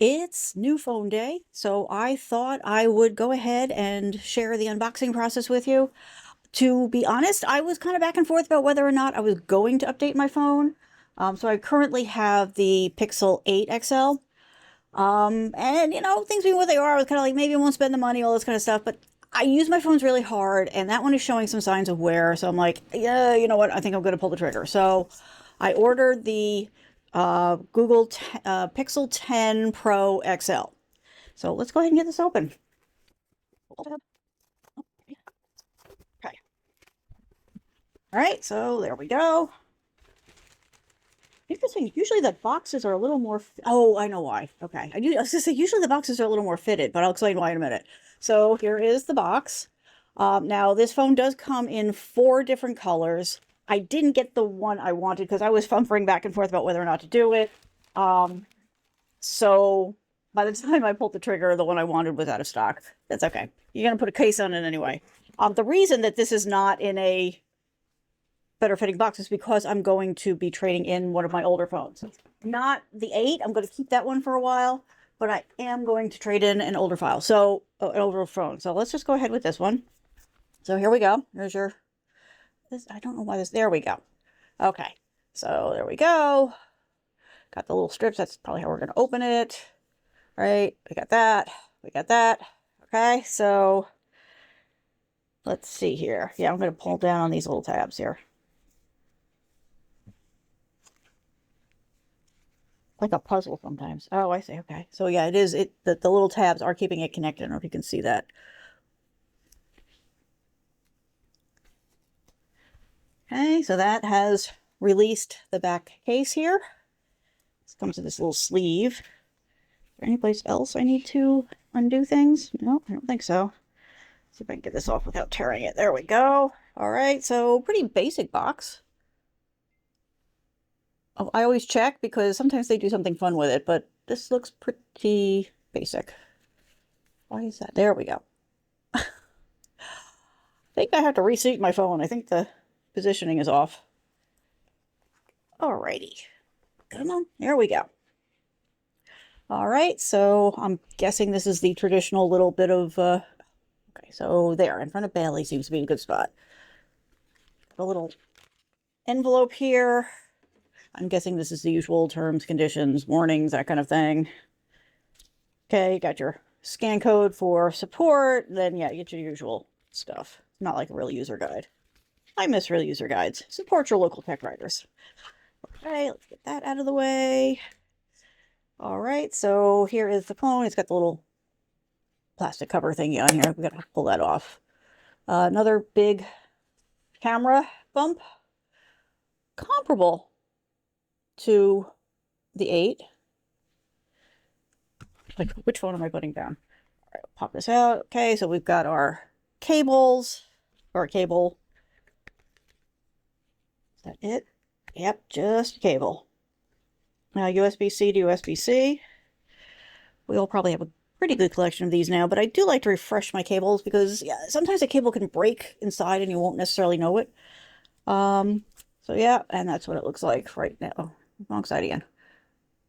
It's new phone day, so I thought I would go ahead and share the unboxing process with you. To be honest, I was kind of back and forth about whether or not I was going to update my phone. So I currently have the Pixel 8 XL. And things being what they are, I was kind of like, maybe I won't spend the money, all this kind of stuff. But I use my phones really hard, and that one is showing some signs of wear. So I'm like, yeah, you know what? I think I'm going to pull the trigger. So I ordered the Pixel 10 Pro XL. So let's go ahead and get this open. Okay. All right, so there we go. Interesting. Usually the boxes are a little more. Oh, I know why. Okay. I was going to say, usually the boxes are a little more fitted, but I'll explain why in a minute. So here is the box. Now, this phone does come in 4 different colors. I didn't get the one I wanted because I was fumbling back and forth about whether or not to do it. Um, so by the time I pulled the trigger, the one I wanted was out of stock. That's okay. You're going to put a case on it anyway. The reason that this is not in a better fitting box is because I'm going to be trading in one of my older phones. Not the 8. I'm going to keep that one for a while, but I am going to trade in an older file. So an older phone. So let's just go ahead with this one. So here we go. Here's your this. I don't know why this. There we go. Okay. So there we go. Got the little strips. That's probably how we're going to open it. Right. We got that. We got that. Okay. So let's see here. Yeah, I'm going to pull down on these little tabs here. Like a puzzle sometimes. Oh, I see. Okay. So yeah, it is the little tabs are keeping it connected. I don't know if you can see that. Okay, so that has released the back case here. This comes with this little sleeve. Is there any place else I need to undo things? No, I don't think so. Let's see if I can get this off without tearing it. There we go. All right, so pretty basic box. Oh, I always check because sometimes they do something fun with it, but this looks pretty basic. Why is that? There we go. I think I have to reseat my phone. I think the positioning is off. Alrighty. Come on. There we go. All right, so I'm guessing this is the traditional little bit of, okay, so there, in front of Bailey seems to be a good spot. A little envelope here. I'm guessing this is the usual terms, conditions, warnings, that kind of thing. Okay, got your scan code for support. Then, yeah, you get your usual stuff. Not like a real user guide. I miss real user guides. Support your local tech writers. Okay, let's get that out of the way. All right, so here is the phone. It's got the little plastic cover thingy on here. We gotta pull that off. Another big camera bump, comparable to the 8. Like, which phone am I putting down? All right, pop this out. Okay, so we've got our cables, or cable. Is that it? Yep, just a cable. Now USB-C to USB-C. We'll probably have a pretty good collection of these now, but I do like to refresh my cables because yeah, sometimes a cable can break inside and you won't necessarily know it. So yeah, and that's what it looks like right now. Oh, wrong side again.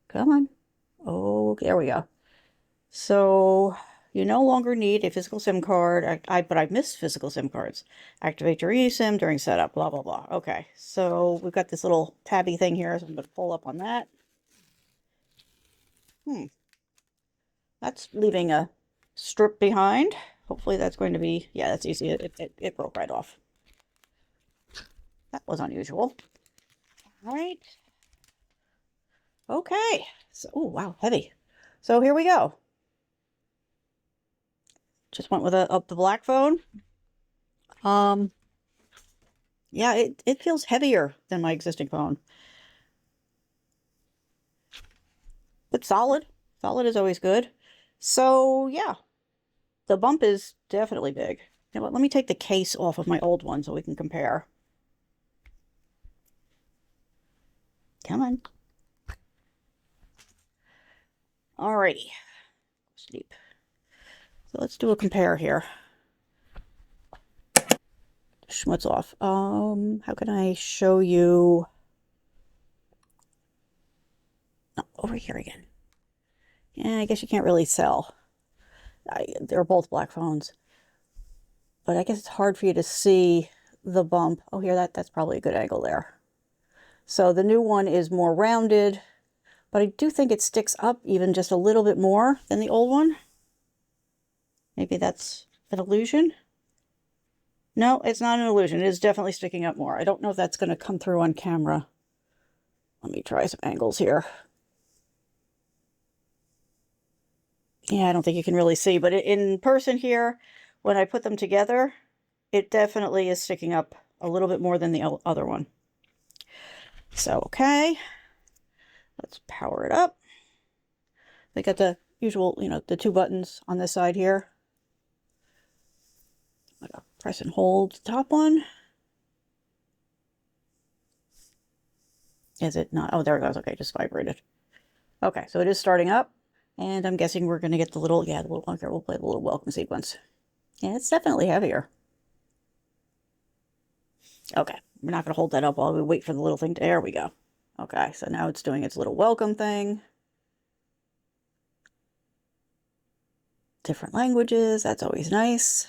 Come on. Oh, there we go. So you no longer need a physical SIM card. But I miss physical SIM cards. Activate your eSIM during setup, blah, blah, blah. Okay, so we've got this little tabby thing here, so I'm going to pull up on that. That's leaving a strip behind. Hopefully that's going to be, yeah, that's easy. It broke right off. That was unusual. All right. Okay. So, oh, wow, heavy. So here we go. Just went with the black phone. Yeah, it feels heavier than my existing phone. But solid. Solid is always good. So yeah, the bump is definitely big. You know what, let me take the case off of my old one so we can compare. Come on. Alrighty. Sleep. So let's do a compare here. Schmutz off. How can I show you? Oh, over here again. Yeah, I guess you can't really tell. They're both black phones. But I guess it's hard for you to see the bump. Oh, here, that's probably a good angle there. So the new one is more rounded, but I do think it sticks up even just a little bit more than the old one. Maybe that's an illusion. No, it's not an illusion. It is definitely sticking up more. I don't know if that's going to come through on camera. Let me try some angles here. Yeah, I don't think you can really see, but in person here, when I put them together, it definitely is sticking up a little bit more than the other one. So, okay, let's power it up. They got the usual, the two buttons on this side here. I'm gonna press and hold the top one. Is it not? Oh, there it goes. Okay, just vibrated. Okay, so it is starting up, and I'm guessing we're going to get the little, the little one here. We'll play the little welcome sequence. Yeah, it's definitely heavier. Okay, we're not going to hold that up while we wait for the little thing. There we go. Okay, so now it's doing its little welcome thing. Different languages, that's always nice.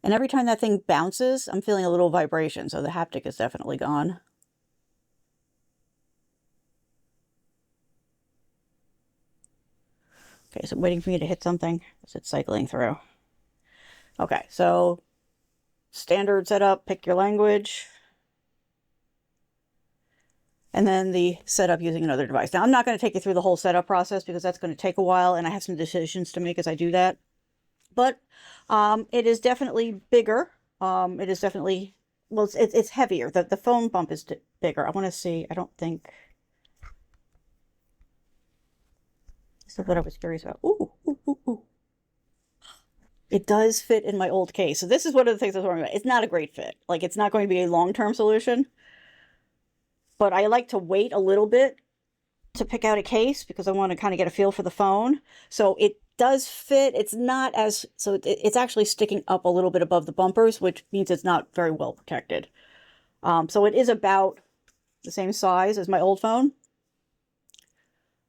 And every time that thing bounces, I'm feeling a little vibration, so the haptic is definitely gone. Okay, so I'm waiting for me to hit something as it's cycling through. Okay, so standard setup, pick your language. And then the setup using another device. Now, I'm not going to take you through the whole setup process because that's going to take a while, and I have some decisions to make as I do that. But it is definitely bigger. It is definitely, well, it's heavier. The phone bump is bigger. I want to see, I don't think. This is what I was curious about. Ooh, ooh, ooh, ooh. It does fit in my old case. So this is one of the things I was worrying about. It's not a great fit. Like, it's not going to be a long-term solution. But I like to wait a little bit to pick out a case because I want to kind of get a feel for the phone. So it does fit. It's not as, so it's actually sticking up a little bit above the bumpers, which means it's not very well protected. So it is about the same size as my old phone.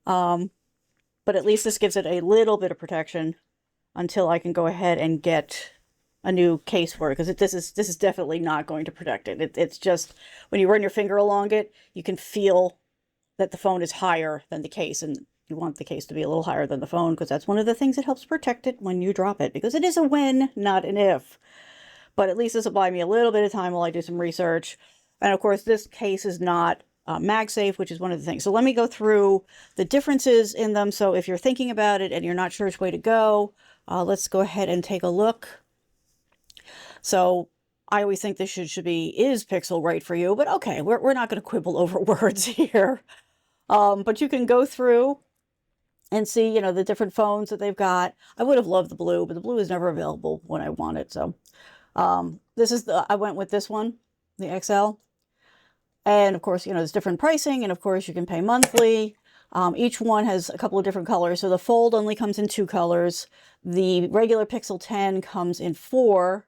But at least this gives it a little bit of protection until I can go ahead and get a new case for it, because this is definitely not going to protect it. It's just when you run your finger along it, you can feel that the phone is higher than the case, and you want the case to be a little higher than the phone because that's one of the things that helps protect it when you drop it, because it is a when, not an if. But at least this will buy me a little bit of time while I do some research. And of course, this case is not MagSafe, which is one of the things. So let me go through the differences in them. So if you're thinking about it and you're not sure which way to go, let's go ahead and take a look. So I always think this is Pixel right for you, but okay, we're not going to quibble over words here. But you can go through and see, the different phones that they've got. I would have loved the blue, but the blue is never available when I want it. So I went with this one, the XL. And of course, there's different pricing, and of course you can pay monthly. Each one has a couple of different colors. So the Fold only comes in 2 colors. The regular Pixel 10 comes in 4,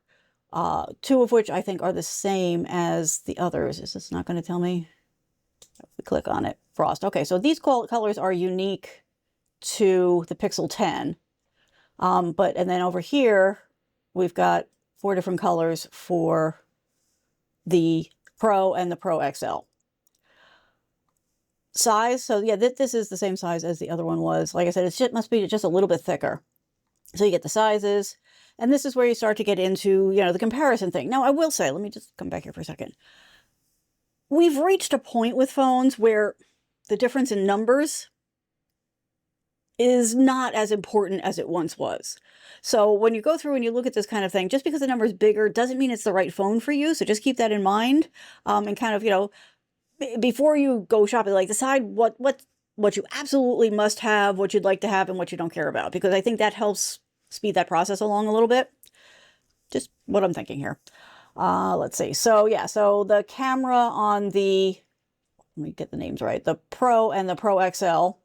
2 of which I think are the same as the others. Is this not going to tell me? If we click on it, Frost. Okay, so these colors are unique to the Pixel 10. And then over here, we've got 4 different colors for the Pro and the Pro XL. Size, so yeah, this is the same size as the other one was. Like I said, it must be just a little bit thicker. So you get the sizes, and this is where you start to get into, the comparison thing. Now, I will say, let me just come back here for a second. We've reached a point with phones where the difference in numbers is not as important as it once was. So when you go through and you look at this kind of thing, just because the number is bigger doesn't mean it's the right phone for you. So just keep that in mind, and kind of, before you go shopping, like decide what you absolutely must have, what you'd like to have, and what you don't care about, because I think that helps speed that process along a little bit. Just what I'm thinking here. Let's see. So yeah, so the camera on the, let me get the names right, the Pro and the Pro XL,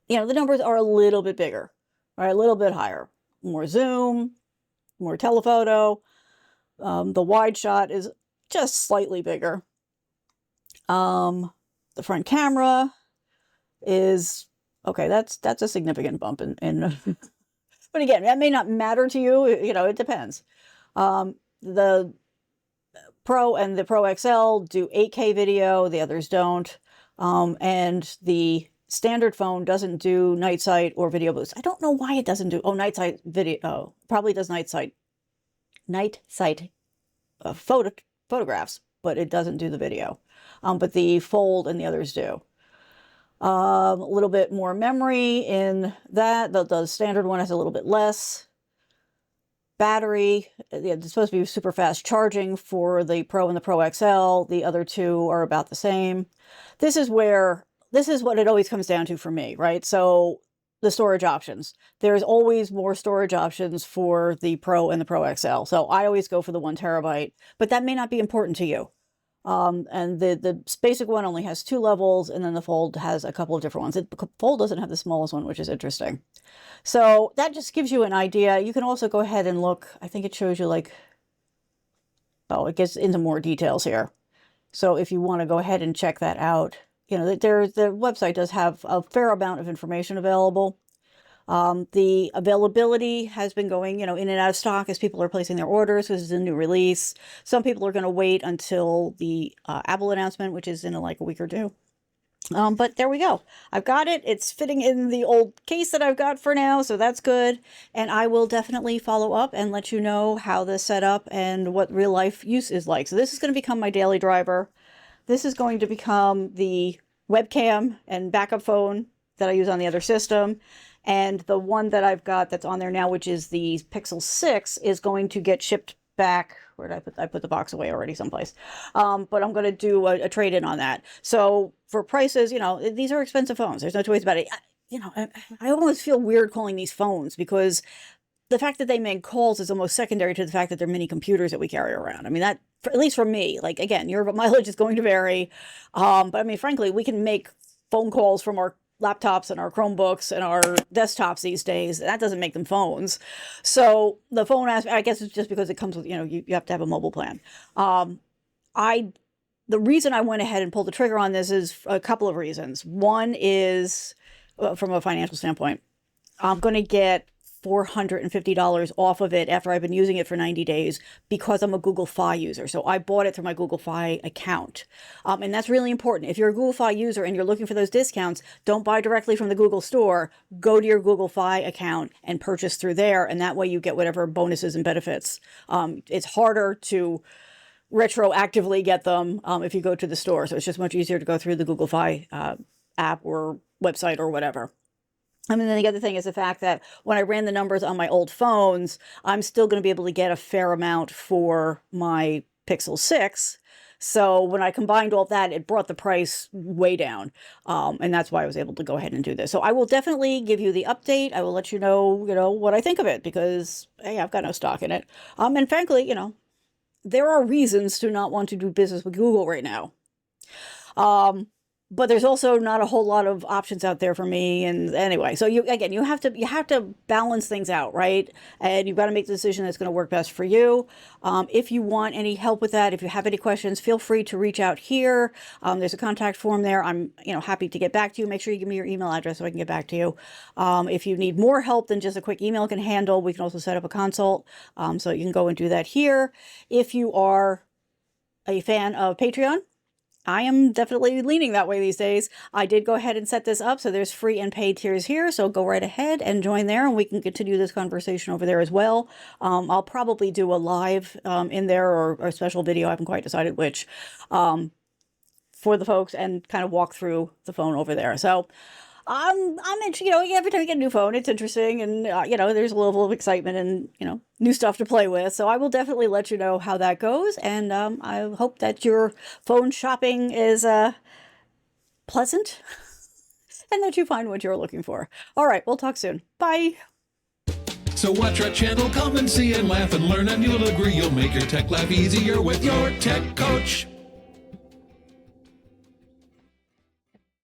the numbers are a little bit bigger, right? A little bit higher, more zoom, more telephoto. The wide shot is just slightly bigger. The front camera is, okay, that's a significant bump in but again, that may not matter to you, you know, it depends. The Pro and the Pro XL do 8K video, the others don't. And the standard phone doesn't do night sight or video boost. I don't know why it doesn't do, night sight video, probably does night sight photographs, but it doesn't do the video. But the Fold and the others do. A little bit more memory in that. The standard one has a little bit less. Battery, it's supposed to be super fast charging for the Pro and the Pro XL. The other two are about the same. This is what it always comes down to for me, right? So the storage options. There's always more storage options for the Pro and the Pro XL. So I always go for the 1 terabyte, but that may not be important to you. And the basic one only has 2 levels, and then the Fold has a couple of different ones. The Fold doesn't have the smallest one, which is interesting. So that just gives you an idea. You can also go ahead and look. I think it shows you like, oh, it gets into more details here. So if you want to go ahead and check that out, you know, the website does have a fair amount of information available. The availability has been going, you know, in and out of stock as people are placing their orders. This is a new release. Some people are going to wait until the Apple announcement, which is in like a week or two. But there we go. I've got it. It's fitting in the old case that I've got for now, so that's good. And I will definitely follow up and let you know how this set up and what real life use is like. So this is going to become my daily driver. This is going to become the webcam and backup phone that I use on the other system. And the one that I've got that's on there now, which is the Pixel 6, is going to get shipped back. Where did I put the box away already someplace. But I'm going to do a trade-in on that. So for prices, you know, these are expensive phones. There's no two ways about it. I almost feel weird calling these phones because the fact that they make calls is almost secondary to the fact that they're mini computers that we carry around. I mean, that, at least for me, like, again, your mileage is going to vary. But I mean, frankly, we can make phone calls from our laptops and our Chromebooks and our desktops these days. That doesn't make them phones. So the phone aspect, I guess it's just because it comes with, you know, you have to have a mobile plan. The reason I went ahead and pulled the trigger on this is a couple of reasons. One is from a financial standpoint. I'm going to get $450 off of it after I've been using it for 90 days because I'm a Google Fi user. So I bought it through my Google Fi account. And that's really important. If you're a Google Fi user and you're looking for those discounts, don't buy directly from the Google store. Go to your Google Fi account and purchase through there. And that way you get whatever bonuses and benefits. It's harder to retroactively get them if you go to the store. So it's just much easier to go through the Google Fi app or website or whatever. And then the other thing is the fact that when I ran the numbers on my old phones, I'm still going to be able to get a fair amount for my Pixel 6. So when I combined all that, it brought the price way down. And that's why I was able to go ahead and do this. So I will definitely give you the update. I will let you know, what I think of it because, hey, I've got no stock in it. And frankly, there are reasons to not want to do business with Google right now. But there's also not a whole lot of options out there for me. And anyway, so you have to balance things out, right? And you've got to make the decision that's going to work best for you. If you want any help with that, if you have any questions, feel free to reach out here. There's a contact form there. I'm, happy to get back to you. Make sure you give me your email address so I can get back to you. If you need more help than just a quick email can handle, we can also set up a consult. So you can go and do that here. If you are a fan of Patreon, I am definitely leaning that way these days. I did go ahead and set this up, so there's free and paid tiers here, so go right ahead and join there, and we can continue this conversation over there as well. I'll probably do a live in there or a special video, I haven't quite decided which, for the folks and kind of walk through the phone over there. So I'm interested, every time you get a new phone, it's interesting, and, there's a level of excitement and, new stuff to play with. So I will definitely let you know how that goes, and I hope that your phone shopping is pleasant and that you find what you're looking for. All right, we'll talk soon. Bye. So watch our channel, come and see and laugh and learn, and you'll agree you'll make your tech life easier with your tech coach.